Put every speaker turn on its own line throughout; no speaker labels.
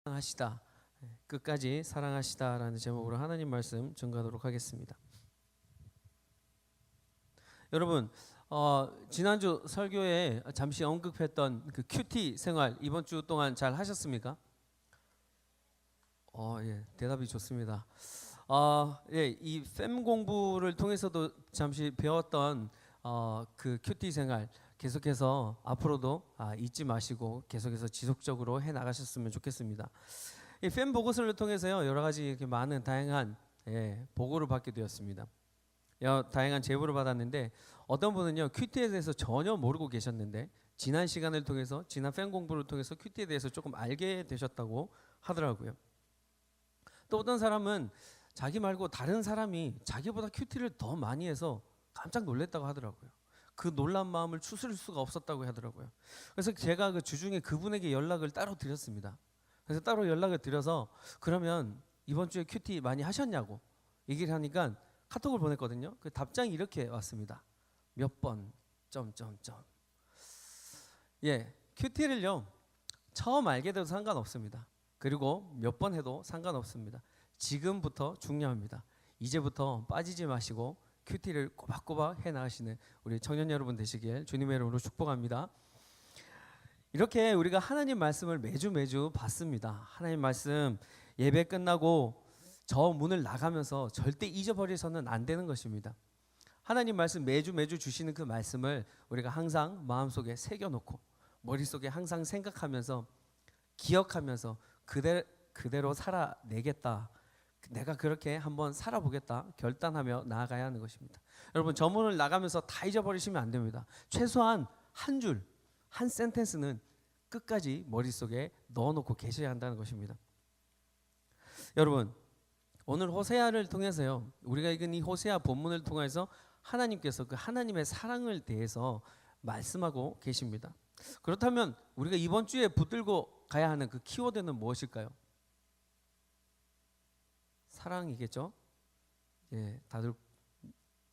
사랑하시다, 끝까지 사랑하시다라는 제목으로 하나님 말씀 증거하도록 하겠습니다. 여러분, 지난주 설교에 잠시 언급했던 그 큐티 생활 이번 주 동안 잘 하셨습니까? 예, 대답이 좋습니다. 예, 이 팸 공부를 통해서도 잠시 배웠던 그 큐티 생활 계속해서 앞으로도 잊지 마시고 계속해서 지속적으로 해 나가셨으면 좋겠습니다. 이 팸 보고서를 통해서요, 여러 가지 이렇게 많은 다양한 보고를 받게 되었습니다. 다양한 제보를 받았는데 어떤 분은요, 큐티에 대해서 전혀 모르고 계셨는데 지난 시간을 통해서, 지난 팸 공부를 통해서 큐티에 대해서 조금 알게 되셨다고 하더라고요. 또 어떤 사람은 자기 말고 다른 사람이 자기보다 큐티를 더 많이 해서 깜짝 놀랐다고 하더라고요. 그 놀란 마음을 추스릴 수가 없었다고 하더라고요. 그래서 제가 그 주중에 그분에게 연락을 따로 드렸습니다. 그래서 따로 연락을 드려서 그러면 이번 주에 큐티 많이 하셨냐고 얘기를 하니까 카톡을 보냈거든요. 그 답장이 이렇게 왔습니다. 몇 번 점점점. 예, 큐티를요 처음 알게 돼도 상관없습니다. 그리고 몇 번 해도 상관없습니다. 지금부터 중요합니다. 이제부터 빠지지 마시고 큐티를 꼬박꼬박 해 나가시는 우리 청년 여러분 되시길 주님의 이름으로 축복합니다. 이렇게 우리가 하나님 말씀을 매주 받습니다. 하나님 말씀 예배 끝나고 저 문을 나가면서 절대 잊어버려서는 안 되는 것입니다. 하나님 말씀 매주 주시는 그 말씀을 우리가 항상 마음속에 새겨놓고 머릿속에 항상 생각하면서 기억하면서 그대로 살아내겠다, 내가 그렇게 한번 살아보겠다 결단하며 나아가야 하는 것입니다. 여러분, 저 문을 나가면서 다 잊어버리시면 안 됩니다. 최소한 한 줄, 한 센텐스는 끝까지 머릿속에 넣어놓고 계셔야 한다는 것입니다. 여러분, 오늘 호세아를 통해서요, 우리가 읽은 이 호세아 본문을 통해서 하나님께서 그 하나님의 사랑을 대해서 말씀하고 계십니다. 그렇다면 우리가 이번 주에 붙들고 가야 하는 그 키워드는 무엇일까요? 사랑이겠죠? 예, 다들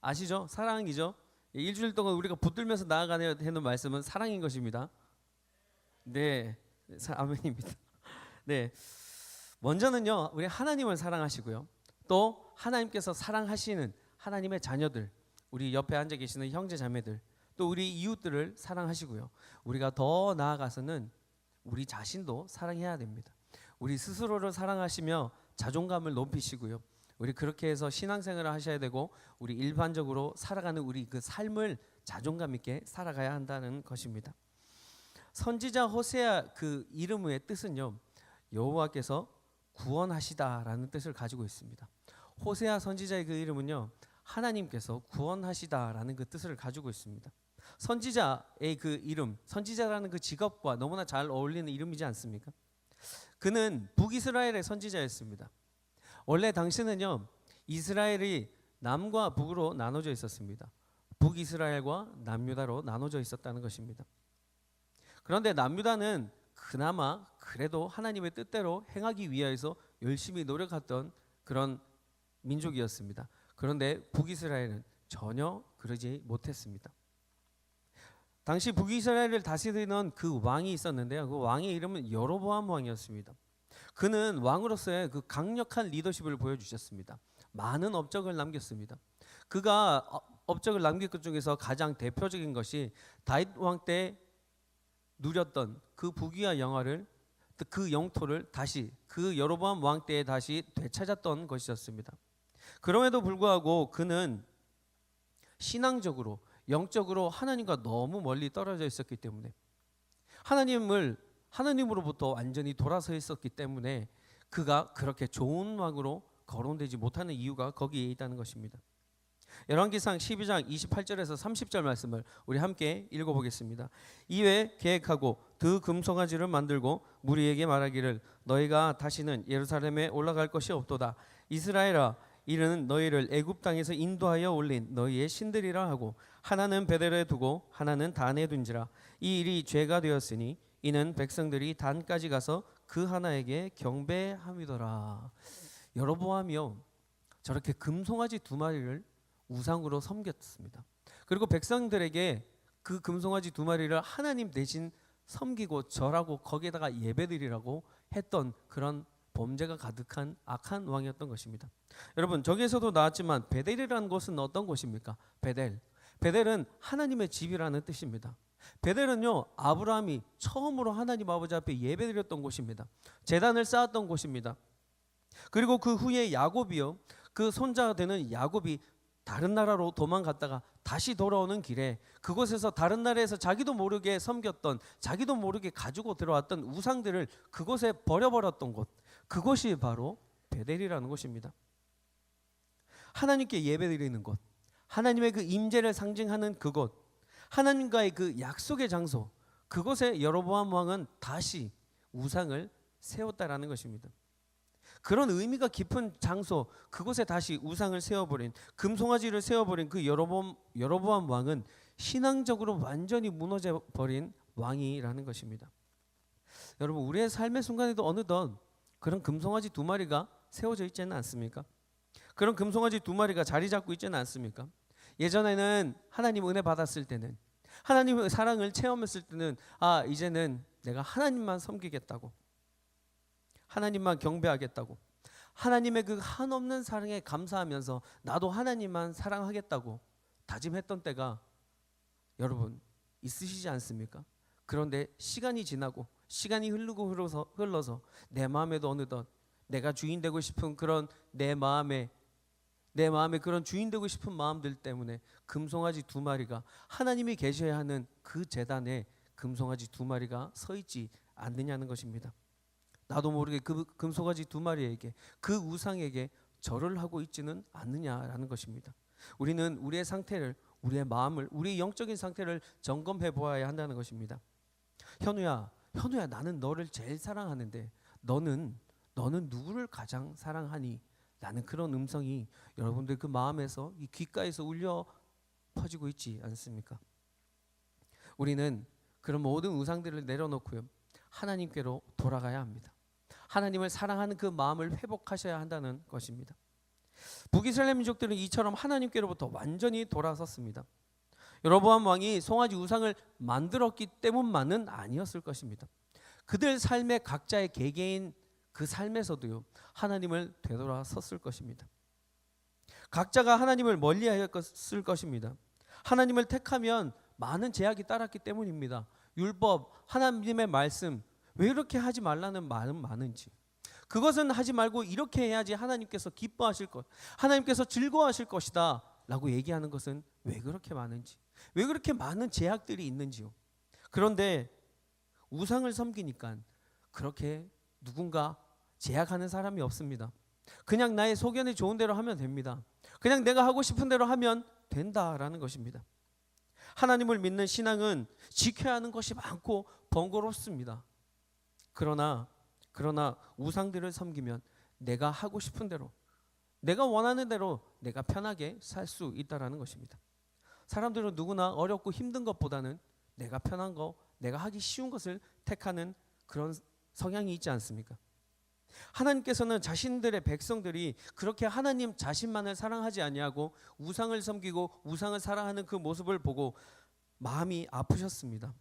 아시죠? 사랑이죠? 예, 일주일 동안 우리가 붙들면서 나아가야 하는 말씀은 사랑인 것입니다. 네, 아멘입니다. 네, 먼저는요, 우리 하나님을 사랑하시고요, 또 하나님께서 사랑하시는 하나님의 자녀들, 우리 옆에 앉아 계시는 형제 자매들, 또 우리 이웃들을 사랑하시고요, 우리가 더 나아가서는 우리 자신도 사랑해야 됩니다. 우리 스스로를 사랑하시며 자존감을 높이시고요, 우리 그렇게 해서 신앙생활을 하셔야 되고 우리 일반적으로 살아가는 우리 그 삶을 자존감 있게 살아가야 한다는 것입니다. 선지자 호세아 그 이름의 뜻은요, 여호와께서 구원하시다라는 뜻을 가지고 있습니다. 호세아 선지자의 그 이름은요, 하나님께서 구원하시다라는 그 뜻을 가지고 있습니다. 선지자의 그 이름, 선지자라는 그 직업과 너무나 잘 어울리는 이름이지 않습니까? 그는 북이스라엘의 선지자였습니다. 원래 당시는요, 이스라엘이 남과 북으로 나눠져 있었습니다. 북이스라엘과 남유다로 나눠져 있었다는 것입니다. 그런데 남유다는 그나마 그래도 하나님의 뜻대로 행하기 위하여서 열심히 노력했던 그런 민족이었습니다. 그런데 북이스라엘은 전혀 그러지 못했습니다. 당시 북이스라엘을 다스리던 그 왕이 있었는데요, 그 왕의 이름은 여로보암 왕이었습니다. 그는 왕으로서의 그 강력한 리더십을 보여주셨습니다. 많은 업적을 남겼습니다. 그가 업적을 남긴 것 중에서 가장 대표적인 것이 다윗 왕 때 누렸던 그 부귀와 영화를, 그 영토를 다시 그 여로보암 왕 때에 다시 되찾았던 것이었습니다. 그럼에도 불구하고 그는 신앙적으로, 영적으로 하나님과 너무 멀리 떨어져 있었기 때문에, 하나님으로부터 완전히 돌아서 있었기 때문에 그가 그렇게 좋은 왕으로 거론되지 못하는 이유가 거기에 있다는 것입니다. 열왕기상 12장 28절에서 30절 말씀을 우리 함께 읽어보겠습니다. 이에 계획하고 두 금송아지를 만들고 무리에게 말하기를, 너희가 다시는 예루살렘에 올라갈 것이 없도다. 이스라엘아, 이는 너희를 애굽 땅에서 인도하여 올린 너희의 신들이라 하고, 하나는 베델에 두고 하나는 단에 둔지라. 이 일이 죄가 되었으니 이는 백성들이 단까지 가서 그 하나에게 경배함이더라. 여로보암이요, 저렇게 금송아지 두 마리를 우상으로 섬겼습니다. 그리고 백성들에게 그 금송아지 두 마리를 하나님 대신 섬기고 절하고 거기에다가 예배드리라고 했던 그런 범죄가 가득한 악한 왕이었던 것입니다. 여러분, 저기에서도 나왔지만 베델이라는 곳은 어떤 곳입니까? 베델은 하나님의 집이라는 뜻입니다. 베델은요, 아브라함이 처음으로 하나님 아버지 앞에 예배드렸던 곳입니다. 제단을 쌓았던 곳입니다. 그리고 그 후에 야곱이요, 그 손자가 되는 야곱이 다른 나라로 도망갔다가 다시 돌아오는 길에 그곳에서 다른 나라에서 자기도 모르게 섬겼던, 자기도 모르게 가지고 들어왔던 우상들을 그곳에 버려버렸던 곳, 그곳이 바로 베델이라는 곳입니다. 하나님께 예배드리는 곳, 하나님의 그 임재를 상징하는 그곳, 하나님과의 그 약속의 장소, 그곳에 여로보암 왕은 다시 우상을 세웠다라는 것입니다. 그런 의미가 깊은 장소, 그곳에 다시 우상을 세워버린, 금송아지를 세워버린 그 여로보암 왕은 신앙적으로 완전히 무너져버린 왕이라는 것입니다. 여러분, 우리의 삶의 순간에도 어느덧 그런 금송아지 두 마리가 세워져 있지는 않습니까? 그런 금송아지 두 마리가 자리 잡고 있지는 않습니까? 예전에는 하나님 은혜 받았을 때는, 하나님의 사랑을 체험했을 때는, 이제는 내가 하나님만 섬기겠다고, 하나님만 경배하겠다고, 하나님의 그 한없는 사랑에 감사하면서 나도 하나님만 사랑하겠다고 다짐했던 때가 여러분 있으시지 않습니까? 그런데 시간이 지나고 시간이 흘러서 내 마음에도 어느덧 내가 주인 되고 싶은 그런 내 마음에 그런 주인 되고 싶은 마음들 때문에 금송아지 두 마리가, 하나님이 계셔야 하는 그 제단에 금송아지 두 마리가 서 있지 않느냐는 것입니다. 나도 모르게 그 금송아지 두 마리에게, 그 우상에게 절을 하고 있지는 않느냐라는 것입니다. 우리는 우리의 상태를, 우리의 마음을, 우리의 영적인 상태를 점검해 보아야 한다는 것입니다. 현우야, 나는 너를 제일 사랑하는데 너는 누구를 가장 사랑하니? 라는 그런 음성이 여러분들 그 마음에서, 이 귓가에서 울려 퍼지고 있지 않습니까? 우리는 그런 모든 우상들을 내려놓고요, 하나님께로 돌아가야 합니다. 하나님을 사랑하는 그 마음을 회복하셔야 한다는 것입니다. 북이스라엘 민족들은 이처럼 하나님께로부터 완전히 돌아섰습니다. 여로보암 왕이 송아지 우상을 만들었기 때문만은 아니었을 것입니다. 그들 삶의 각자의 개개인 그 삶에서도요, 하나님을 되돌아섰을 것입니다. 각자가 하나님을 멀리하였을 것입니다. 하나님을 택하면 많은 제약이 따랐기 때문입니다. 율법, 하나님의 말씀, 왜 이렇게 하지 말라는 말은 많은지, 그것은 하지 말고 이렇게 해야지 하나님께서 기뻐하실 것, 하나님께서 즐거워하실 것이다 라고 얘기하는 것은 왜 그렇게 많은지, 왜 그렇게 많은 제약들이 있는지요. 그런데 우상을 섬기니까 그렇게 누군가 제약하는 사람이 없습니다. 그냥 나의 소견이 좋은 대로 하면 됩니다. 그냥 내가 하고 싶은 대로 하면 된다라는 것입니다. 하나님을 믿는 신앙은 지켜야 하는 것이 많고 번거롭습니다. 그러나 우상들을 섬기면 내가 하고 싶은 대로, 내가 원하는 대로 내가 편하게 살 수 있다라는 것입니다. 사람들은 누구나 어렵고 힘든 것보다는 내가 편한 거, 내가 하기 쉬운 것을 택하는 그런 성향이 있지 않습니까? 하나님께서는 자신들의 백성들이 그렇게 하나님 자신만을 사랑하지 아니하고 우상을 섬기고 우상을 사랑하는 그 모습을 보고 마음이 아프셨습니다.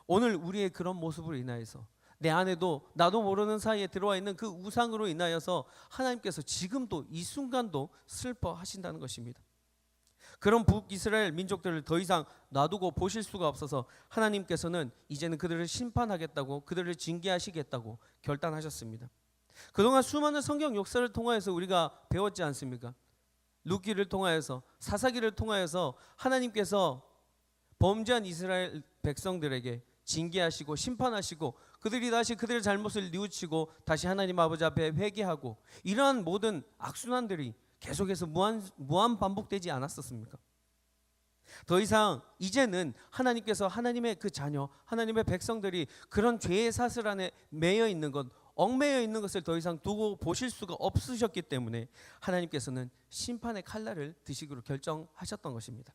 오늘 우리의 그런 모습으로 인하여서 내 안에도 나도 모르는 사이에 들어와 있는 그 우상으로 인하여서 하나님께서 지금도 이 순간도 슬퍼하신다는 것입니다. 그런 북이스라엘 민족들을 더 이상 놔두고 보실 수가 없어서 하나님께서는 이제는 그들을 심판하겠다고, 그들을 징계하시겠다고 결단하셨습니다. 그동안 수많은 성경 역사를 통하여서 우리가 배웠지 않습니까? 룻기를 통하여서, 사사기를 통하여서 하나님께서 범죄한 이스라엘 백성들에게 징계하시고 심판하시고 그들이 다시 그들의 잘못을 뉘우치고 다시 하나님 아버지 앞에 회개하고, 이러한 모든 악순환들이 계속해서 무한 반복되지 않았었습니까? 더 이상 이제는 하나님께서 하나님의 그 자녀, 하나님의 백성들이 그런 죄의 사슬 안에 매여 있는 것, 얽매여 있는 것을 더 이상 두고 보실 수가 없으셨기 때문에 하나님께서는 심판의 칼날을 드시기로 결정하셨던 것입니다.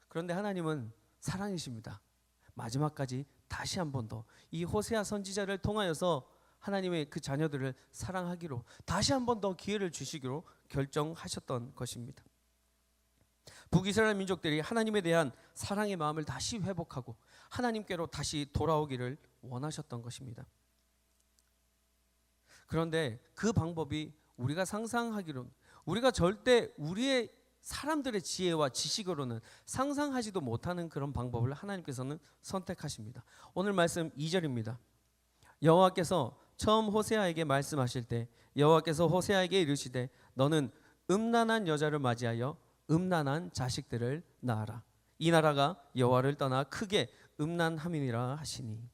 그런데 하나님은 사랑이십니다. 마지막까지 다시 한 번 더 이 호세아 선지자를 통하여서 하나님의 그 자녀들을 사랑하기로 다시 한 번 더 기회를 주시기로 결정하셨던 것입니다. 북이스라엘 민족들이 하나님에 대한 사랑의 마음을 다시 회복하고 하나님께로 다시 돌아오기를 원하셨던 것입니다. 그런데 그 방법이 우리가 상상하기로는, 우리가 절대 우리의 사람들의 지혜와 지식으로는 상상하지도 못하는 그런 방법을 하나님께서는 선택하십니다. 오늘 말씀 2절입니다. 여호와께서 처음 호세아에게 말씀하실 때 여호와께서 호세아에게 이르시되 너는 음란한 여자를 맞이하여 음란한 자식들을 낳아라. 이 나라가 여호와를 떠나 크게 음란함이니라 하시니.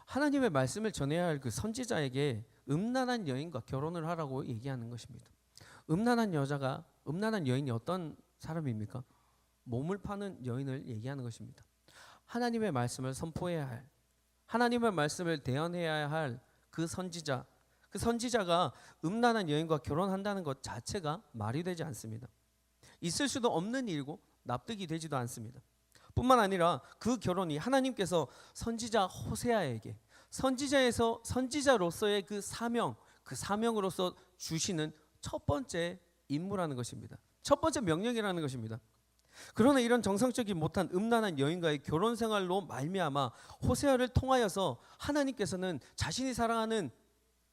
하나님의 말씀을 전해야 할 그 선지자에게 음란한 여인과 결혼을 하라고 얘기하는 것입니다. 음란한 여자가, 음란한 여인이 어떤 사람입니까? 몸을 파는 여인을 얘기하는 것입니다. 하나님의 말씀을 선포해야 할, 하나님의 말씀을 대언해야 할 그 선지자, 그 선지자가 음란한 여인과 결혼한다는 것 자체가 말이 되지 않습니다. 있을 수도 없는 일이고 납득이 되지도 않습니다. 뿐만 아니라 그 결혼이 하나님께서 선지자 호세아에게 선지자로서의 그 사명, 그 사명으로서 주시는 첫 번째 임무라는 것입니다. 첫 번째 명령이라는 것입니다. 그러나 이런 정상적이 못한 음란한 여인과의 결혼 생활로 말미암아 호세아를 통하여서 하나님께서는 자신이 사랑하는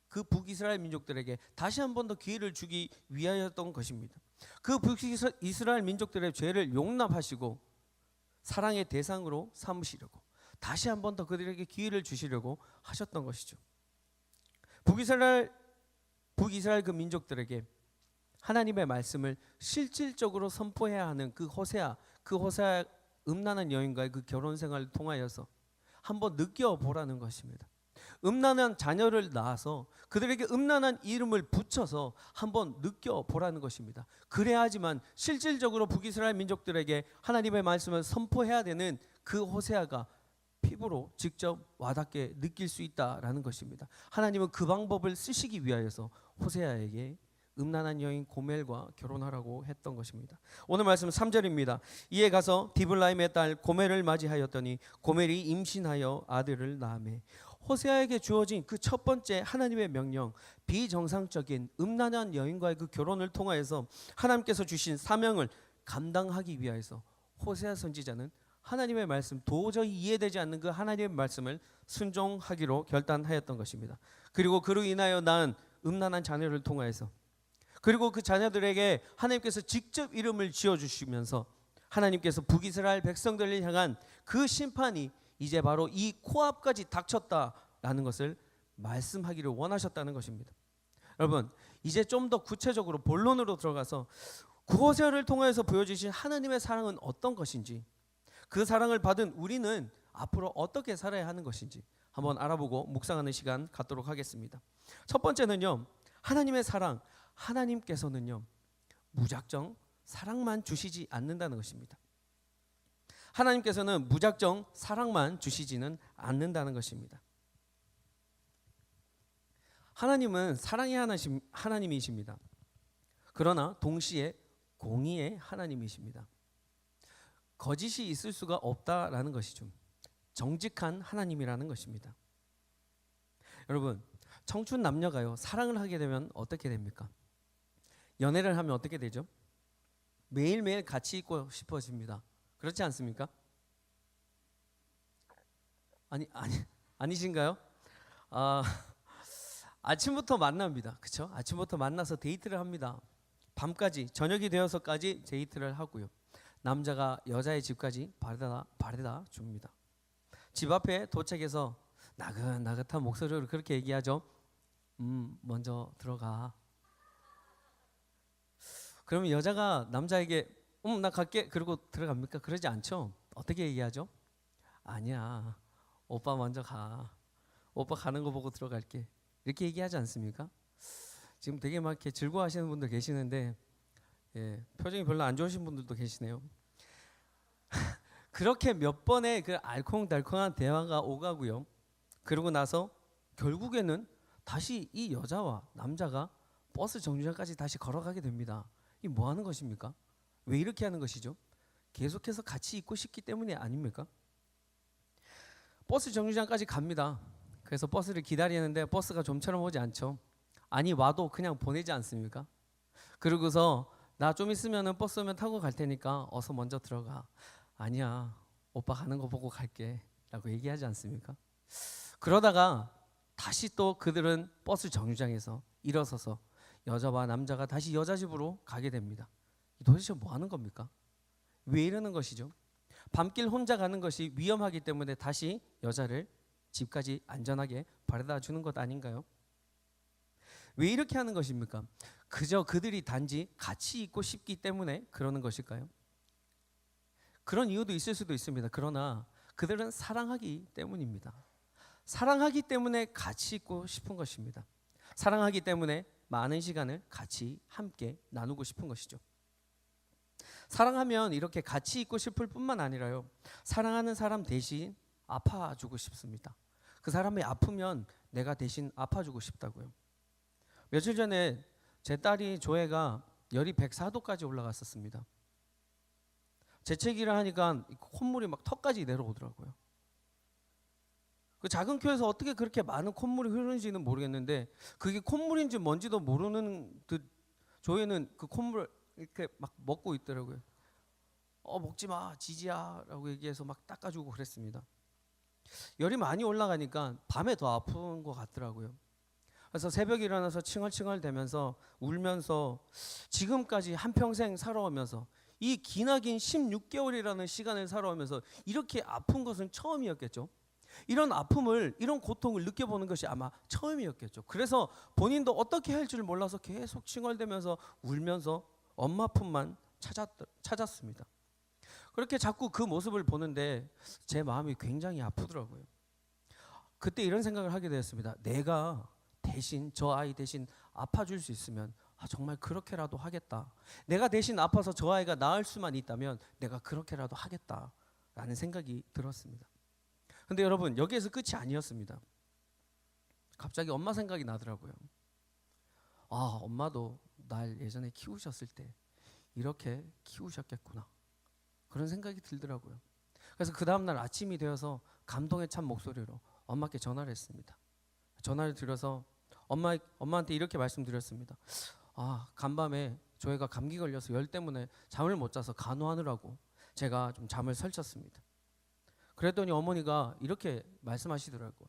그 북이스라엘 민족들에게 다시 한 번 더 기회를 주기 위하였던 것입니다. 그 북이스라엘 민족들의 죄를 용납하시고 사랑의 대상으로 삼으시려고 다시 한 번 더 그들에게 기회를 주시려고 하셨던 것이죠. 북이스라엘 그 민족들에게 하나님의 말씀을 실질적으로 선포해야 하는 그 호세아 음란한 여인과의 그 결혼 생활을 통하여서 한번 느껴보라는 것입니다. 음란한 자녀를 낳아서 그들에게 음란한 이름을 붙여서 한번 느껴보라는 것입니다. 그래야지만 실질적으로 북이스라엘 민족들에게 하나님의 말씀을 선포해야 되는 그 호세아가 피부로 직접 와닿게 느낄 수 있다라는 것입니다. 하나님은 그 방법을 쓰시기 위하여서 호세아에게 음란한 여인 고멜과 결혼하라고 했던 것입니다. 오늘 말씀 3절입니다. 이에 가서 디블라임의 딸 고멜을 맞이하였더니 고멜이 임신하여 아들을 낳으매. 호세아에게 주어진 그 첫 번째 하나님의 명령, 비정상적인 음란한 여인과의 그 결혼을 통하여서 하나님께서 주신 사명을 감당하기 위하여서 호세아 선지자는 하나님의 말씀, 도저히 이해되지 않는 그 하나님의 말씀을 순종하기로 결단하였던 것입니다. 그리고 그로 인하여 낳은 음란한 자녀를 통하여서, 그리고 그 자녀들에게 하나님께서 직접 이름을 지어주시면서 하나님께서 북이스라엘 백성들을 향한 그 심판이 이제 바로 이 코앞까지 닥쳤다라는 것을 말씀하기를 원하셨다는 것입니다. 여러분, 이제 좀 더 구체적으로 본론으로 들어가서 그 호세아를 통해서 보여주신 하나님의 사랑은 어떤 것인지, 그 사랑을 받은 우리는 앞으로 어떻게 살아야 하는 것인지 한번 알아보고 묵상하는 시간 갖도록 하겠습니다. 첫 번째는요, 하나님의 사랑, 하나님께서는요 무작정 사랑만 주시지 않는다는 것입니다. 하나님께서는 무작정 사랑만 주시지는 않는다는 것입니다. 하나님은 사랑의 하나님이십니다. 그러나 동시에 공의의 하나님이십니다. 거짓이 있을 수가 없다라는 것이죠. 정직한 하나님이라는 것입니다. 여러분, 청춘 남녀가요 사랑을 하게 되면 어떻게 됩니까? 연애를 하면 어떻게 되죠? 매일매일 같이 있고 싶어집니다. 그렇지 않습니까? 아니신가요? 아침부터 만납니다. 그렇죠? 아침부터 만나서 데이트를 합니다. 밤까지, 저녁이 되어서까지 데이트를 하고요. 남자가 여자의 집까지 바래다 줍니다. 집 앞에 도착해서 나긋나긋한 목소리로 그렇게 얘기하죠. 먼저 들어가. 그러면 여자가 남자에게 나 갈게 그러고 들어갑니까? 그러지 않죠. 어떻게 얘기하죠? 아니야, 오빠 먼저 가. 오빠 가는 거 보고 들어갈게. 이렇게 얘기하지 않습니까? 지금 되게 막 이렇게 즐거워하시는 분들 계시는데 표정이 별로 안 좋으신 분들도 계시네요. 그렇게 몇 번의 그 알콩달콩한 대화가 오가고요. 그러고 나서 결국에는 다시 이 여자와 남자가 버스 정류장까지 다시 걸어가게 됩니다. 이 뭐 하는 것입니까? 왜 이렇게 하는 것이죠? 계속해서 같이 있고 싶기 때문이 아닙니까? 버스 정류장까지 갑니다. 그래서 버스를 기다리는데 버스가 좀처럼 오지 않죠. 아니 와도 그냥 보내지 않습니까? 그러고서 나 좀 있으면 버스 오면 타고 갈 테니까 어서 먼저 들어가. 아니야, 오빠 가는 거 보고 갈게 라고 얘기하지 않습니까? 그러다가 다시 또 그들은 버스 정류장에서 일어서서 여자와 남자가 다시 여자 집으로 가게 됩니다. 도대체 뭐 하는 겁니까? 왜 이러는 것이죠? 밤길 혼자 가는 것이 위험하기 때문에 다시 여자를 집까지 안전하게 바래다 주는 것 아닌가요? 왜 이렇게 하는 것입니까? 그저 그들이 단지 같이 있고 싶기 때문에 그러는 것일까요? 그런 이유도 있을 수도 있습니다. 그러나 그들은 사랑하기 때문입니다. 사랑하기 때문에 같이 있고 싶은 것입니다. 사랑하기 때문에 많은 시간을 같이 함께 나누고 싶은 것이죠. 사랑하면 이렇게 같이 있고 싶을 뿐만 아니라요, 사랑하는 사람 대신 아파주고 싶습니다. 그 사람이 아프면 내가 대신 아파주고 싶다고요. 며칠 전에 제 딸이 조회가 열이 104도까지 올라갔었습니다. 재채기를 하니까 콧물이 막 턱까지 내려오더라고요. 그 작은 큐에서 어떻게 그렇게 많은 콧물이 흐르는지는 모르겠는데, 그게 콧물인지 뭔지도 모르는 듯 조회는 그 콧물을 이렇게 막 먹고 있더라고요. 먹지 마, 지지야라고 얘기해서 막 닦아주고 그랬습니다. 열이 많이 올라가니까 밤에 더 아픈 것 같더라고요. 그래서 새벽에 일어나서 칭얼칭얼 대면서 울면서 지금까지 한평생 살아오면서 이 기나긴 16개월이라는 시간을 살아오면서 이렇게 아픈 것은 처음이었겠죠. 이런 아픔을, 이런 고통을 느껴보는 것이 아마 처음이었겠죠. 그래서 본인도 어떻게 할 줄 몰라서 계속 칭얼대면서 울면서 엄마 품만 찾았습니다. 그렇게 자꾸 그 모습을 보는데 제 마음이 굉장히 아프더라고요. 그때 이런 생각을 하게 되었습니다. 내가 대신, 저 아이 대신 아파줄 수 있으면 정말 그렇게라도 하겠다. 내가 대신 아파서 저 아이가 나을 수만 있다면 내가 그렇게라도 하겠다라는 생각이 들었습니다. 근데 여러분, 여기에서 끝이 아니었습니다. 갑자기 엄마 생각이 나더라고요. 엄마도 날 예전에 키우셨을 때 이렇게 키우셨겠구나, 그런 생각이 들더라고요. 그래서 그 다음날 아침이 되어서 감동에 찬 목소리로 엄마께 전화를 했습니다. 전화를 드려서 엄마한테 이렇게 말씀드렸습니다. 간밤에 조회가 감기 걸려서 열 때문에 잠을 못 자서 간호하느라고 제가 좀 잠을 설쳤습니다. 그랬더니 어머니가 이렇게 말씀하시더라고요.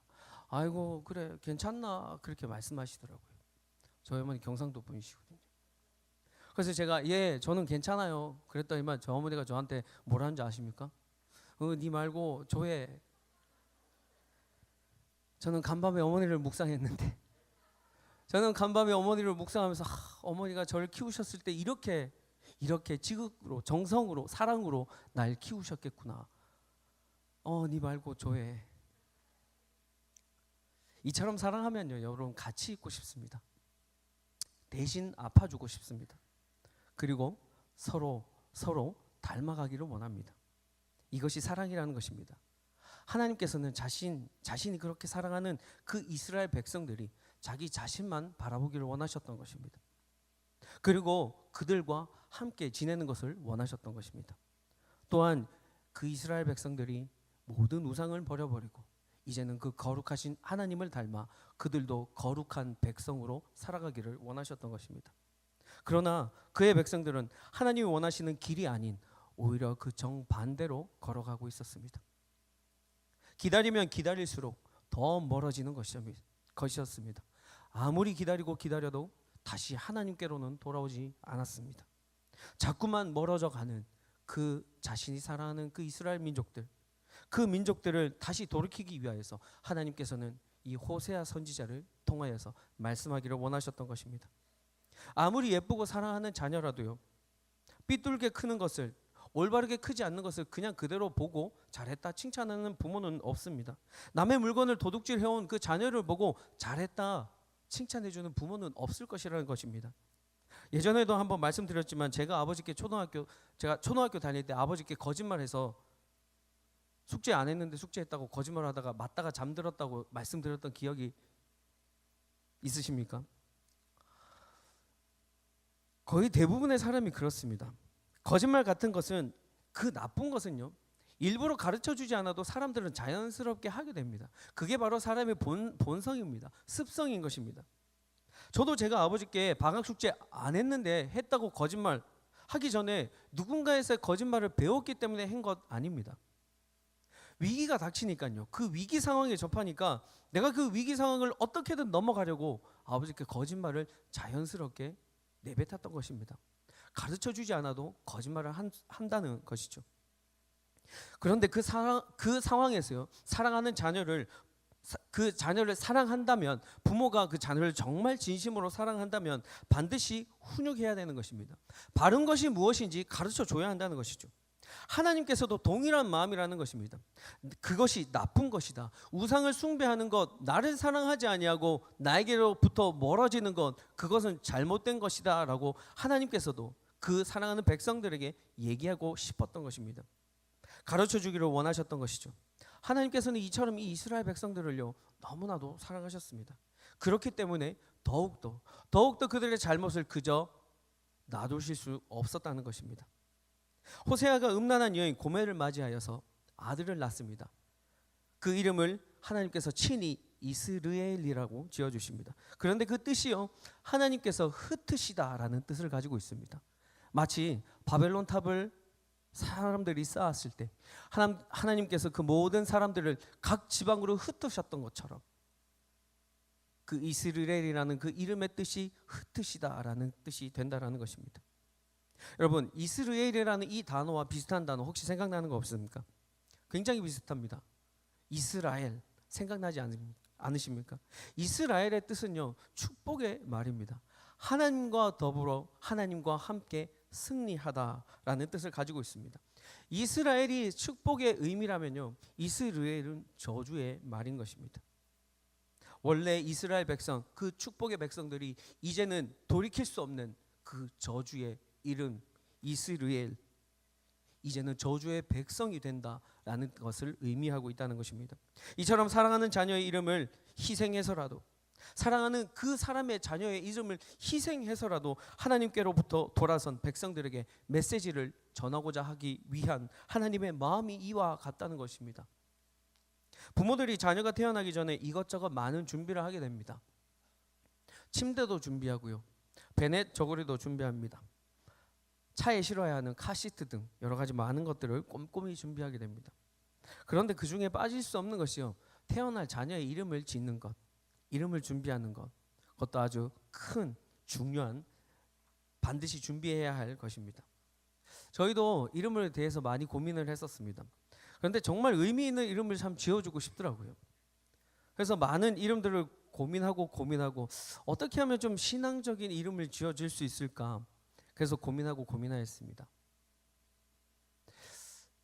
아이고 그래 괜찮나, 그렇게 말씀하시더라고요. 저희 어머니 경상도 분이시거든요. 그래서 제가 저는 괜찮아요 그랬더니만 저 어머니가 저한테 뭐라는지 아십니까? 니 말고 조회, 저는 간밤에 어머니를 묵상했는데, 저는 간밤에 어머니를 묵상하면서 어머니가 저를 키우셨을 때 이렇게 지극으로 정성으로 사랑으로 날 키우셨겠구나. 니 말고 조회. 이처럼 사랑하면요, 여러분 같이 있고 싶습니다. 대신 아파주고 싶습니다. 그리고 서로 닮아가기를 원합니다. 이것이 사랑이라는 것입니다. 하나님께서는 자신이 그렇게 사랑하는 그 이스라엘 백성들이 자기 자신만 바라보기를 원하셨던 것입니다. 그리고 그들과 함께 지내는 것을 원하셨던 것입니다. 또한 그 이스라엘 백성들이 모든 우상을 버려버리고 이제는 그 거룩하신 하나님을 닮아 그들도 거룩한 백성으로 살아가기를 원하셨던 것입니다. 그러나 그의 백성들은 하나님이 원하시는 길이 아닌 오히려 그 정반대로 걸어가고 있었습니다. 기다리면 기다릴수록 더 멀어지는 것이었습니다. 아무리 기다려도 다시 하나님께로는 돌아오지 않았습니다. 자꾸만 멀어져 가는 그 자신이 사랑하는 그 이스라엘 민족들, 그 민족들을 다시 돌이키기 위하여서 하나님께서는 이 호세아 선지자를 통하여서 말씀하기를 원하셨던 것입니다. 아무리 예쁘고 사랑하는 자녀라도요, 삐뚤게 크는 것을, 올바르게 크지 않는 것을 그냥 그대로 보고 잘했다 칭찬하는 부모는 없습니다. 남의 물건을 도둑질해온 그 자녀를 보고 잘했다 칭찬해주는 부모는 없을 것이라는 것입니다. 예전에도 한번 말씀드렸지만 제가 초등학교 다닐 때 아버지께 거짓말해서 숙제 안 했는데 숙제했다고 거짓말하다가 맞다가 잠들었다고 말씀드렸던 기억이 있으십니까? 거의 대부분의 사람이 그렇습니다. 거짓말 같은 것은, 그 나쁜 것은요, 일부러 가르쳐주지 않아도 사람들은 자연스럽게 하게 됩니다. 그게 바로 사람의 본성입니다. 습성인 것입니다. 저도 제가 아버지께 방학 숙제 안 했는데 했다고 거짓말 하기 전에 누군가에서 거짓말을 배웠기 때문에 한 것 아닙니다. 위기가 닥치니까요. 그 위기 상황에 접하니까 내가 그 위기 상황을 어떻게든 넘어가려고 아버지께 거짓말을 자연스럽게 내뱉었던 것입니다. 가르쳐 주지 않아도 거짓말을 한다는 것이죠. 그런데 그 상황에서요, 사랑하는 그 자녀를 사랑한다면, 부모가 그 자녀를 정말 진심으로 사랑한다면 반드시 훈육해야 되는 것입니다. 바른 것이 무엇인지 가르쳐 줘야 한다는 것이죠. 하나님께서도 동일한 마음이라는 것입니다. 그것이 나쁜 것이다, 우상을 숭배하는 것, 나를 사랑하지 아니하고 나에게로부터 멀어지는 것, 그것은 잘못된 것이다 라고 하나님께서도 그 사랑하는 백성들에게 얘기하고 싶었던 것입니다. 가르쳐 주기를 원하셨던 것이죠. 하나님께서는 이처럼 이 이스라엘 백성들을요 너무나도 사랑하셨습니다. 그렇기 때문에 더욱더 그들의 잘못을 그저 놔두실 수 없었다는 것입니다. 호세아가 음란한 여인 고멜을 맞이하여서 아들을 낳습니다. 그 이름을 하나님께서 친히 이스르엘이라고 지어주십니다. 그런데 그 뜻이요, 하나님께서 흩으시다라는 뜻을 가지고 있습니다. 마치 바벨론 탑을 사람들이 쌓았을 때 하나님께서 그 모든 사람들을 각 지방으로 흩으셨던 것처럼 그 이스라엘이라는 그 이름의 뜻이 흩으시다라는 뜻이 된다라는 것입니다. 여러분, 이스라엘이라는 이 단어와 비슷한 단어 혹시 생각나는 거 없습니까? 굉장히 비슷합니다. 이스라엘 생각나지 않으십니까? 이스라엘의 뜻은요, 축복의 말입니다. 하나님과 더불어 하나님과 함께 승리하다라는 뜻을 가지고 있습니다. 이스라엘이 축복의 의미라면요, 이스라엘은 저주의 말인 것입니다. 원래 이스라엘 백성, 그 축복의 백성들이 이제는 돌이킬 수 없는 그 저주의 이름 이스라엘, 이제는 저주의 백성이 된다라는 것을 의미하고 있다는 것입니다. 이처럼 사랑하는 자녀의 이름을 희생해서라도, 사랑하는 그 사람의 자녀의 이름을 희생해서라도 하나님께로부터 돌아선 백성들에게 메시지를 전하고자 하기 위한 하나님의 마음이 이와 같다는 것입니다. 부모들이 자녀가 태어나기 전에 이것저것 많은 준비를 하게 됩니다. 침대도 준비하고요, 베넷 저고리도 준비합니다. 차에 실어야 하는 카시트 등 여러 가지 많은 것들을 꼼꼼히 준비하게 됩니다. 그런데 그 중에 빠질 수 없는 것이요, 태어날 자녀의 이름을 짓는 것, 이름을 준비하는 것, 그것도 아주 큰 중요한, 반드시 준비해야 할 것입니다. 저희도 이름에 대해서 많이 고민을 했었습니다. 그런데 정말 의미 있는 이름을 참 지어주고 싶더라고요. 그래서 많은 이름들을 고민하고 어떻게 하면 좀 신앙적인 이름을 지어줄 수 있을까, 그래서 고민하였습니다.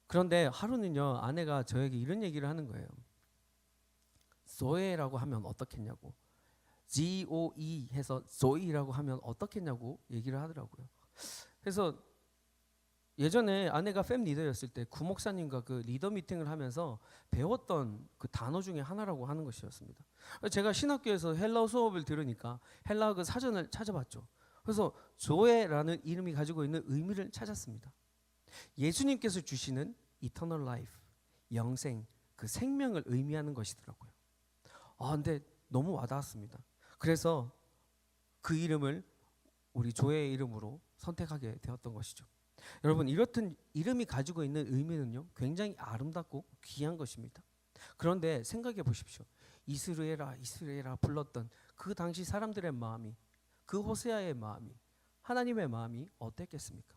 그런데 하루는요, 아내가 저에게 이런 얘기를 하는 거예요. 조에라고 하면 어떻겠냐고, G-O-E 해서 조이라고 하면 어떻겠냐고 얘기를 하더라고요. 그래서 예전에 아내가 팸 리더였을 때 구목사님과 그 리더 미팅을 하면서 배웠던 그 단어 중에 하나라고 하는 것이었습니다. 제가 신학교에서 헬라어 수업을 들으니까 헬라어 그 사전을 찾아봤죠. 그래서 조에라는 이름이 가지고 있는 의미를 찾았습니다. 예수님께서 주시는 eternal life, 영생, 그 생명을 의미하는 것이더라고요. 근데 너무 와닿았습니다. 그래서 그 이름을 우리 조의 이름으로 선택하게 되었던 것이죠. 여러분, 이렇듯 이름이 가지고 있는 의미는요, 굉장히 아름답고 귀한 것입니다. 그런데 생각해 보십시오. 이스라엘아 불렀던 그 당시 사람들의 마음이, 그 호세아의 마음이, 하나님의 마음이 어땠겠습니까?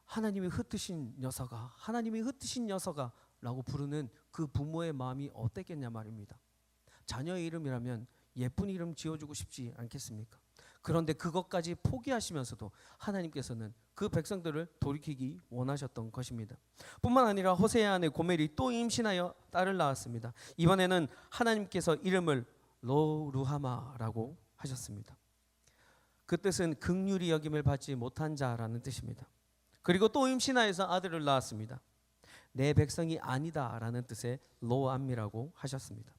하나님이 흩으신 녀석아 라고 부르는 그 부모의 마음이 어땠겠냐 말입니다. 자녀의 이름이라면 예쁜 이름 지어주고 싶지 않겠습니까? 그런데 그것까지 포기하시면서도 하나님께서는 그 백성들을 돌이키기 원하셨던 것입니다. 뿐만 아니라 호세아 아내 고멜이 또 임신하여 딸을 낳았습니다. 이번에는 하나님께서 이름을 로루하마라고 하셨습니다. 그 뜻은 긍휼히 여김을 받지 못한 자라는 뜻입니다. 그리고 또 임신하여서 아들을 낳았습니다. 내 백성이 아니다라는 뜻의 로암미라고 하셨습니다.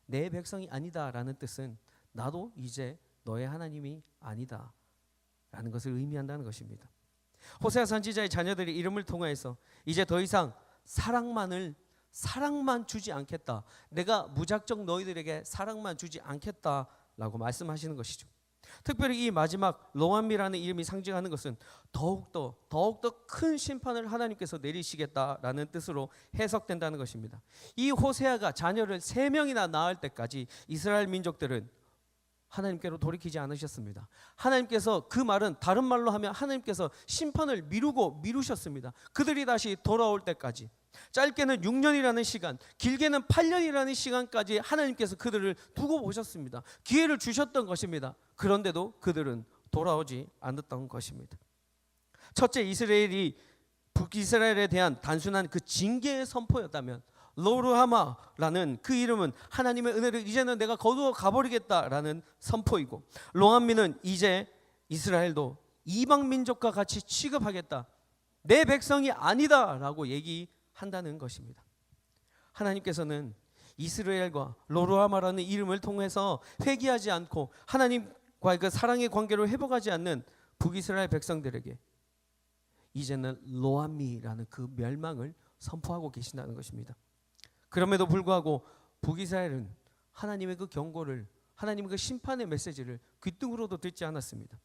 내 백성이 아니다라는 뜻은 나도 이제 너의 하나님이 아니다 라는 것을 의미한다는 것입니다. 호세아 선지자의 자녀들이 이름을 통해서 이제 더 이상 사랑만 주지 않겠다, 내가 무작정 너희들에게 사랑만 주지 않겠다라고 말씀하시는 것이죠. 특별히 이 마지막 로암미라는 이름이 상징하는 것은 더욱더 큰 심판을 하나님께서 내리시겠다라는 뜻으로 해석된다는 것입니다. 이 호세아가 자녀를 3명이나 낳을 때까지 이스라엘 민족들은 하나님께로 돌이키지 않으셨습니다. 하나님께서, 그 말은 다른 말로 하면 하나님께서 심판을 미루셨습니다. 그들이 다시 돌아올 때까지. 짧게는 6년이라는 시간, 길게는 8년이라는 시간까지 하나님께서 그들을 두고 보셨습니다. 기회를 주셨던 것입니다. 그런데도 그들은 돌아오지 않았던 것입니다. 첫째, 이스라엘이 북이스라엘에 대한 단순한 그 징계의 선포였다면, 로르하마라는 그 이름은 하나님의 은혜를 이제는 내가 거두어 가버리겠다라는 선포이고, 로암미는 이제 이스라엘도 이방 민족과 같이 취급하겠다, 내 백성이 아니다라고 얘기한다는 것입니다. 하나님께서는 이스라엘과 로르하마라는 이름을 통해서 회개하지 않고 하나님과의 그 사랑의 관계를 회복하지 않는 북이스라엘 백성들에게 이제는 로암미라는 그 멸망을 선포하고 계신다는 것입니다. 그럼에도 불구하고 북이스라엘은 하나님의 그 경고를, 하나님의 그 심판의 메시지를 귀등으로도 듣지 않았습니다.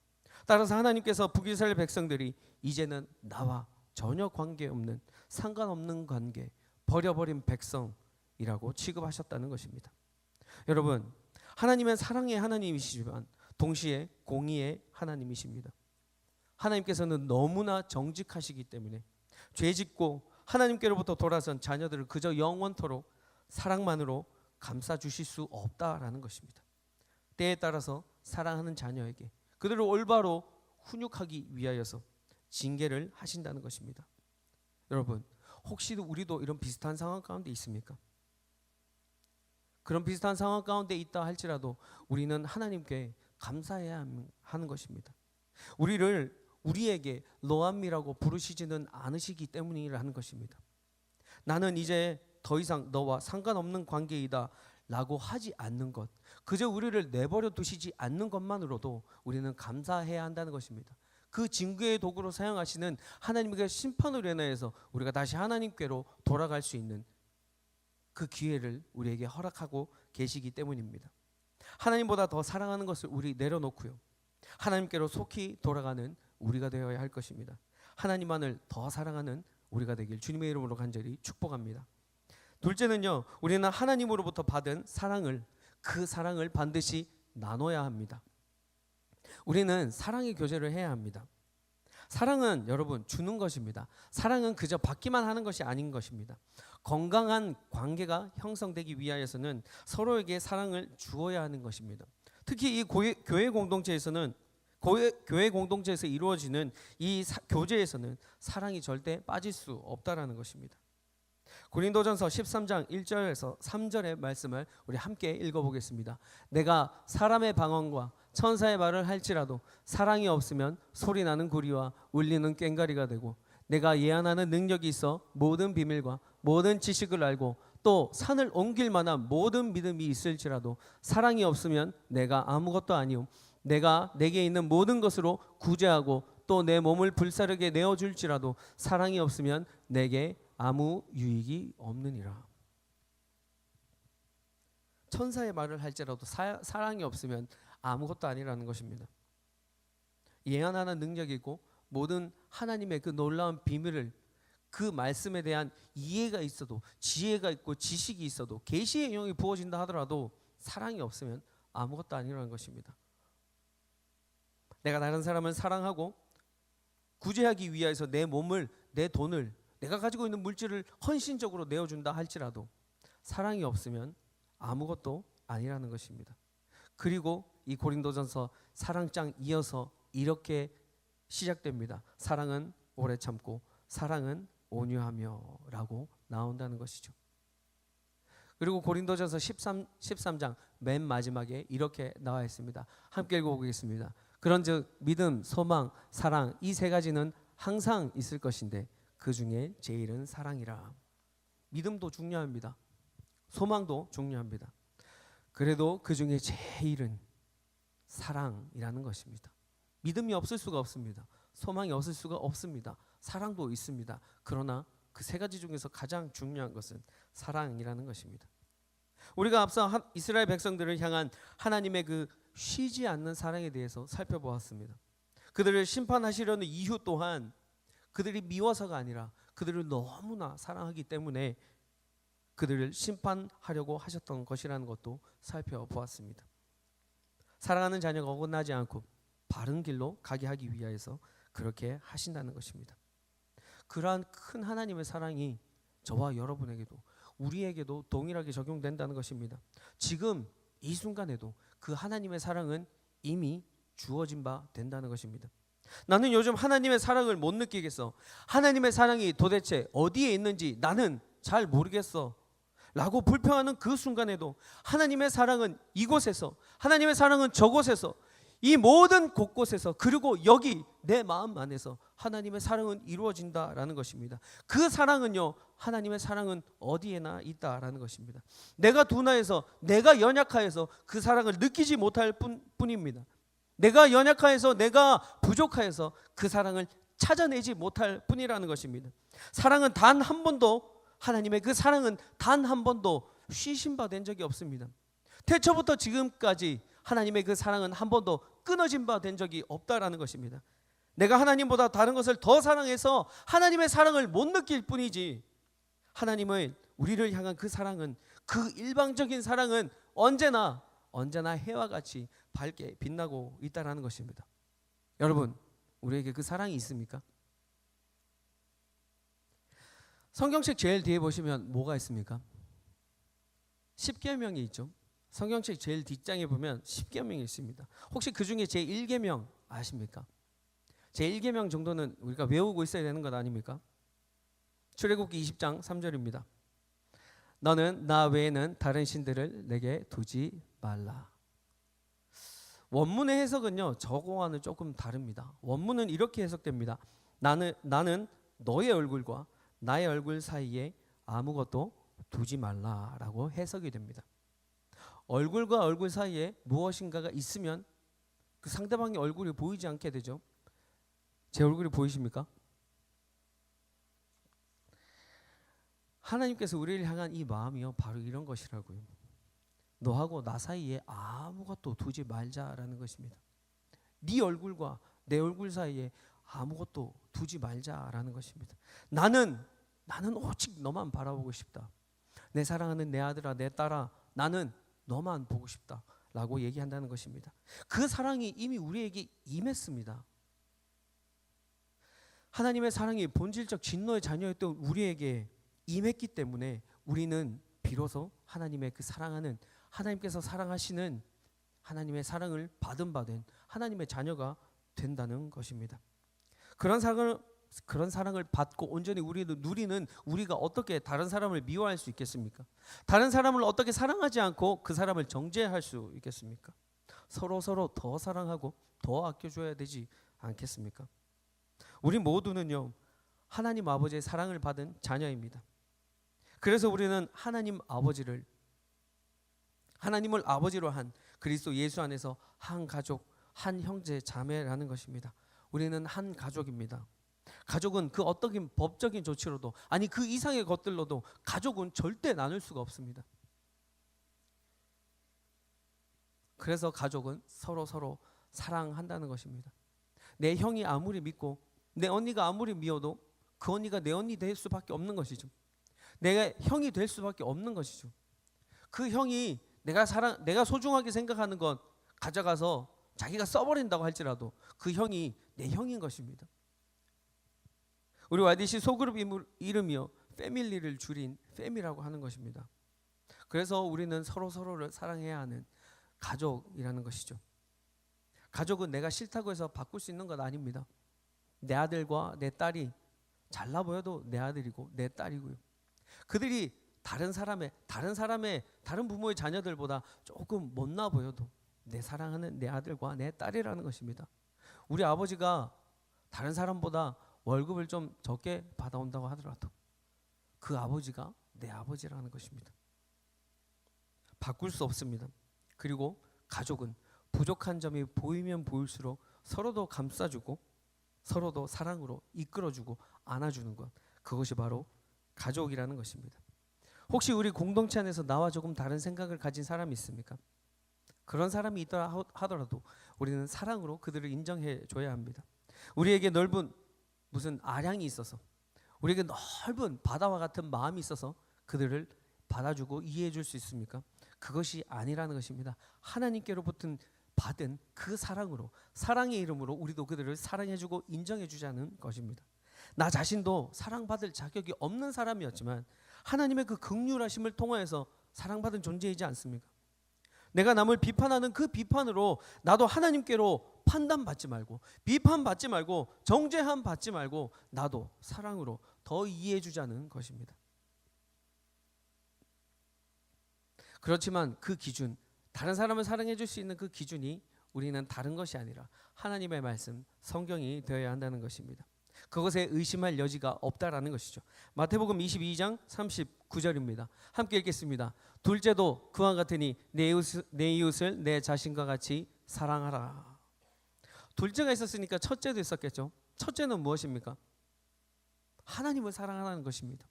따라서 하나님께서 북이스라엘 백성들이 이제는 나와 전혀 관계없는, 상관없는 관계, 버려버린 백성이라고 취급하셨다는 것입니다. 여러분, 하나님은 사랑의 하나님이시지만 동시에 공의의 하나님이십니다. 하나님께서는 너무나 정직하시기 때문에 죄짓고 하나님께로부터 돌아선 자녀들을 그저 영원토록 사랑만으로 감싸주실 수 없다라는 것입니다. 때에 따라서 사랑하는 자녀에게 그들을 올바로 훈육하기 위하여서 징계를 하신다는 것입니다. 여러분, 혹시 우리도 이런 비슷한 상황 가운데 있습니까? 그런 비슷한 상황 가운데 있다 할지라도 우리는 하나님께 감사해야 하는 것입니다. 우리에게 로암미라고 부르시지는 않으시기 때문이라는 것입니다. 나는 이제 더 이상 너와 상관없는 관계이다 라고 하지 않는 것, 그저 우리를 내버려 두시지 않는 것만으로도 우리는 감사해야 한다는 것입니다. 그 징계의 도구로 사용하시는 하나님의 심판으로 인해서 우리가 다시 하나님께로 돌아갈 수 있는 그 기회를 우리에게 허락하고 계시기 때문입니다. 하나님보다 더 사랑하는 것을 우리 내려놓고요, 하나님께로 속히 돌아가는 우리가 되어야 할 것입니다. 하나님만을 더 사랑하는 우리가 되길 주님의 이름으로 간절히 축복합니다. 둘째는요, 우리는 하나님으로부터 받은 그 사랑을 반드시 나눠야 합니다. 우리는 사랑의 교제를 해야 합니다. 사랑은 여러분 주는 것입니다. 사랑은 그저 받기만 하는 것이 아닌 것입니다. 건강한 관계가 형성되기 위하여서는 서로에게 사랑을 주어야 하는 것입니다. 특히 이 교회 공동체에서 이루어지는 이 교제에서는 사랑이 절대 빠질 수 없다라는 것입니다. 고린도전서 13장 1절에서 3절의 말씀을 우리 함께 읽어보겠습니다. 내가 사람의 방언과 천사의 말을 할지라도 사랑이 없으면 소리나는 구리와 울리는 꽹과리가 되고, 내가 예언하는 능력이 있어 모든 비밀과 모든 지식을 알고 또 산을 옮길 만한 모든 믿음이 있을지라도 사랑이 없으면 내가 아무것도 아니오. 내가 내게 있는 모든 것으로 구제하고 또 내 몸을 불사르게 내어줄지라도 사랑이 없으면 내게 아무 유익이 없느니라. 천사의 말을 할지라도 사랑이 없으면 아무것도 아니라는 것입니다. 예언하는 능력이 있고 모든 하나님의 그 놀라운 비밀을, 그 말씀에 대한 이해가 있어도, 지혜가 있고 지식이 있어도, 계시의 영이 부어진다 하더라도 사랑이 없으면 아무것도 아니라는 것입니다. 내가 다른 사람을 사랑하고 구제하기 위해서 내 몸을, 내 돈을, 내가 가지고 있는 물질을 헌신적으로 내어준다 할지라도 사랑이 없으면 아무것도 아니라는 것입니다. 그리고 이 고린도전서 사랑장 이어서 이렇게 시작됩니다. 사랑은 오래 참고 사랑은 온유하며 라고 나온다는 것이죠. 그리고 고린도전서 13장 맨 마지막에 이렇게 나와 있습니다. 함께 읽어보겠습니다. 그런즉 믿음, 소망, 사랑, 이 세 가지는 항상 있을 것인데 그 중에 제일은 사랑이라. 믿음도 중요합니다. 소망도 중요합니다. 그래도 그 중에 제일은 사랑이라는 것입니다. 믿음이 없을 수가 없습니다. 소망이 없을 수가 없습니다. 사랑도 있습니다. 그러나 그 세 가지 중에서 가장 중요한 것은 사랑이라는 것입니다. 우리가 앞서 이스라엘 백성들을 향한 하나님의 그 쉬지 않는 사랑에 대해서 살펴보았습니다. 그들을 심판하시려는 이유 또한 그들이 미워서가 아니라 그들을 너무나 사랑하기 때문에 그들을 심판하려고 하셨던 것이라는 것도 살펴보았습니다. 사랑하는 자녀가 어긋나지 않고 바른 길로 가게 하기 위하여서 그렇게 하신다는 것입니다. 그러한 큰 하나님의 사랑이 저와 여러분에게도 우리에게도 동일하게 적용된다는 것입니다. 지금 이 순간에도 그 하나님의 사랑은 이미 주어진 바 된다는 것입니다. 나는 요즘 하나님의 사랑을 못 느끼겠어. 하나님의 사랑이 도대체 어디에 있는지 나는 잘 모르겠어 라고 불평하는 그 순간에도 하나님의 사랑은 이곳에서, 하나님의 사랑은 저곳에서, 이 모든 곳곳에서, 그리고 여기 내 마음 안에서 하나님의 사랑은 이루어진다라는 것입니다. 그 사랑은요, 하나님의 사랑은 어디에나 있다라는 것입니다. 내가 둔하여서, 내가 연약하여서 그 사랑을 느끼지 못할 뿐입니다. 내가 연약하여서, 내가 부족하여서 그 사랑을 찾아내지 못할 뿐이라는 것입니다. 사랑은 단 한 번도, 하나님의 그 사랑은 단 한 번도 쉬신 바 된 적이 없습니다. 태초부터 지금까지 하나님의 그 사랑은 한 번도 끊어진 바 된 적이 없다라는 것입니다. 내가 하나님보다 다른 것을 더 사랑해서 하나님의 사랑을 못 느낄 뿐이지, 하나님의 우리를 향한 그 사랑은, 그 일방적인 사랑은 언제나 해와 같이 밝게 빛나고 있다라는 것입니다. 여러분, 우리에게 그 사랑이 있습니까? 성경책 제일 뒤에 보시면 뭐가 있습니까? 십계명이 있죠. 성경책 제일 뒷장에 보면 십계명이 있습니다. 혹시 그 중에 제1계명 아십니까? 제1계명 정도는 우리가 외우고 있어야 되는 것 아닙니까? 출애굽기 20장 3절입니다. 너는 나 외에는 다른 신들을 내게 두지 말라. 원문의 해석은요, 저거와는 조금 다릅니다. 원문은 이렇게 해석됩니다. 나는 너의 얼굴과 나의 얼굴 사이에 아무것도 두지 말라라고 해석이 됩니다. 얼굴과 얼굴 사이에 무엇인가가 있으면 그 상대방의 얼굴이 보이지 않게 되죠. 제 얼굴이 보이십니까? 하나님께서 우리를 향한 이 마음이요, 바로 이런 것이라고요. 너하고 나 사이에 아무것도 두지 말자라는 것입니다. 네 얼굴과 내 얼굴 사이에 아무것도 두지 말자라는 것입니다. 나는 오직 너만 바라보고 싶다. 내 사랑하는 내 아들아, 내 딸아, 나는 너만 보고 싶다 라고 얘기한다는 것입니다. 그 사랑이 이미 우리에게 임했습니다. 하나님의 사랑이 본질적 진노의 자녀였던 우리에게 임했기 때문에 우리는 비로소 하나님의 그 사랑하는, 하나님께서 사랑하시는 하나님의 사랑을 받은 바 된 하나님의 자녀가 된다는 것입니다. 그런 사랑을 받고 온전히 우리도 누리는 우리가 어떻게 다른 사람을 미워할 수 있겠습니까? 다른 사람을 어떻게 사랑하지 않고 그 사람을 정죄할 수 있겠습니까? 서로 더 사랑하고 더 아껴줘야 되지 않겠습니까? 우리 모두는요, 하나님 아버지의 사랑을 받은 자녀입니다. 그래서 우리는 하나님을 아버지로 한 그리스도 예수 안에서 한 가족, 한 형제 자매라는 것입니다. 우리는 한 가족입니다. 가족은 그 어떤 법적인 조치로도, 아니 그 이상의 것들로도 가족은 절대 나눌 수가 없습니다. 그래서 가족은 서로 사랑한다는 것입니다. 내 형이 아무리 믿고 내 언니가 아무리 미워도 그 언니가 내 언니 될 수밖에 없는 것이죠. 내가 형이 될 수밖에 없는 것이죠. 그 형이 내가 소중하게 생각하는 것 가져가서 자기가 써버린다고 할지라도 그 형이 내 형인 것입니다. 우리 YDC 소그룹 이름이요, 패밀리를 줄인 패미라고 하는 것입니다. 그래서 우리는 서로를 사랑해야 하는 가족이라는 것이죠. 가족은 내가 싫다고 해서 바꿀 수 있는 것 아닙니다. 내 아들과 내 딸이 잘나 보여도 내 아들이고 내 딸이고요. 그들이 다른 부모의 자녀들보다 조금 못나 보여도 내 사랑하는 내 아들과 내 딸이라는 것입니다. 우리 아버지가 다른 사람보다 월급을 좀 적게 받아온다고 하더라도 그 아버지가 내 아버지라는 것입니다. 바꿀 수 없습니다. 그리고 가족은 부족한 점이 보이면 보일수록 서로도 감싸주고 서로도 사랑으로 이끌어주고 안아주는 것, 그것이 바로 가족이라는 것입니다. 혹시 우리 공동체 안에서 나와 조금 다른 생각을 가진 사람이 있습니까? 그런 사람이 있다 하더라도 우리는 사랑으로 그들을 인정해 줘야 합니다. 우리에게 넓은 무슨 아량이 있어서, 우리에게 넓은 바다와 같은 마음이 있어서 그들을 받아주고 이해해 줄 수 있습니까? 그것이 아니라는 것입니다. 하나님께로부터 받은 그 사랑으로, 사랑의 이름으로 우리도 그들을 사랑해주고 인정해주자는 것입니다. 나 자신도 사랑받을 자격이 없는 사람이었지만 하나님의 그 긍휼하심을 통하여서 사랑받은 존재이지 않습니까? 내가 남을 비판하는 그 비판으로 나도 하나님께로 판단받지 말고, 비판받지 말고, 정죄함 받지 말고 나도 사랑으로 더 이해해주자는 것입니다. 그렇지만 그 기준, 다른 사람을 사랑해 줄 수 있는 그 기준이 우리는 다른 것이 아니라 하나님의 말씀, 성경이 되어야 한다는 것입니다. 그것에 의심할 여지가 없다라는 것이죠. 마태복음 22장 39절입니다. 함께 읽겠습니다. 둘째도 그와 같으니 내 이웃을 내 자신과 같이 사랑하라. 둘째가 있었으니까 첫째도 있었겠죠. 첫째는 무엇입니까? 하나님을 사랑하는 것입니다.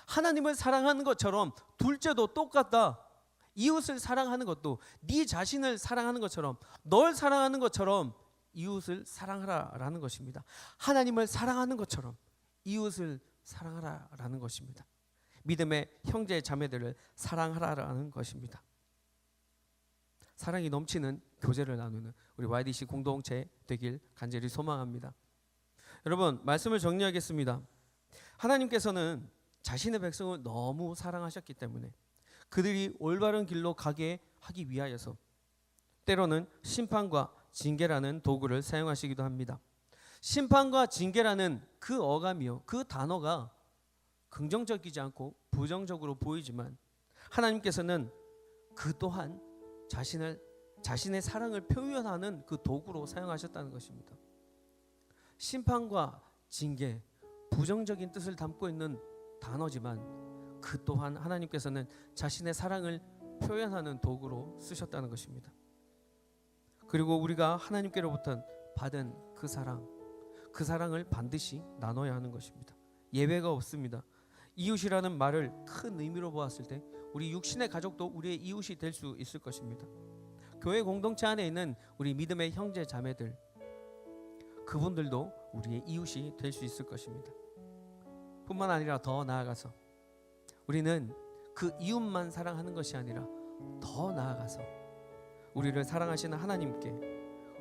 하나님을 사랑하는 것처럼 둘째도 똑같다. 이웃을 사랑하는 것도 네 자신을 사랑하는 것처럼, 널 사랑하는 것처럼 이웃을 사랑하라라는 것입니다. 하나님을 사랑하는 것처럼 이웃을 사랑하라라는 것입니다. 믿음의 형제 자매들을 사랑하라라는 것입니다. 사랑이 넘치는 교제를 나누는 우리 YDC 공동체 되길 간절히 소망합니다. 여러분, 말씀을 정리하겠습니다. 하나님께서는 자신의 백성을 너무 사랑하셨기 때문에 그들이 올바른 길로 가게 하기 위하여서 때로는 심판과 징계라는 도구를 사용하시기도 합니다. 심판과 징계라는 그 어감이요, 그 단어가 긍정적이지 않고 부정적으로 보이지만 하나님께서는 그 또한 자신의 사랑을 표현하는 그 도구로 사용하셨다는 것입니다. 심판과 징계, 부정적인 뜻을 담고 있는 단어지만 그 또한 하나님께서는 자신의 사랑을 표현하는 도구로 쓰셨다는 것입니다. 그리고 우리가 하나님께로부터 받은 그 사랑을 반드시 나눠야 하는 것입니다. 예외가 없습니다. 이웃이라는 말을 큰 의미로 보았을 때 우리 육신의 가족도 우리의 이웃이 될 수 있을 것입니다. 교회 공동체 안에 있는 우리 믿음의 형제 자매들, 그분들도 우리의 이웃이 될 수 있을 것입니다. 뿐만 아니라 더 나아가서 우리는 그 이웃만 사랑하는 것이 아니라 더 나아가서 우리를 사랑하시는 하나님께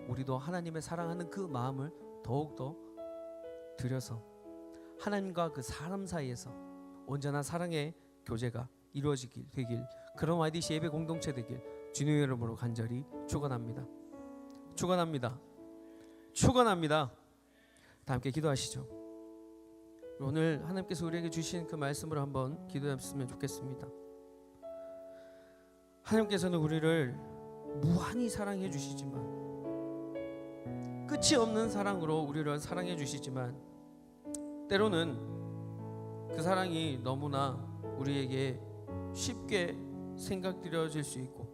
우리도 하나님의 사랑하는 그 마음을 더욱더 들여서 하나님과 그 사람 사이에서 온전한 사랑의 교제가 이루어지길 되길, 그런 YDC 예배 공동체 되길 주님의 이름으로 간절히 축원합니다. 축원합니다. 축원합니다. 다 함께 기도하시죠. 오늘 하나님께서 우리에게 주신 그 말씀으로 한번 기도했으면 좋겠습니다. 하나님께서는 우리를 무한히 사랑해 주시지만, 끝이 없는 사랑으로 우리를 사랑해 주시지만 때로는 그 사랑이 너무나 우리에게 쉽게 생각되어질 수 있고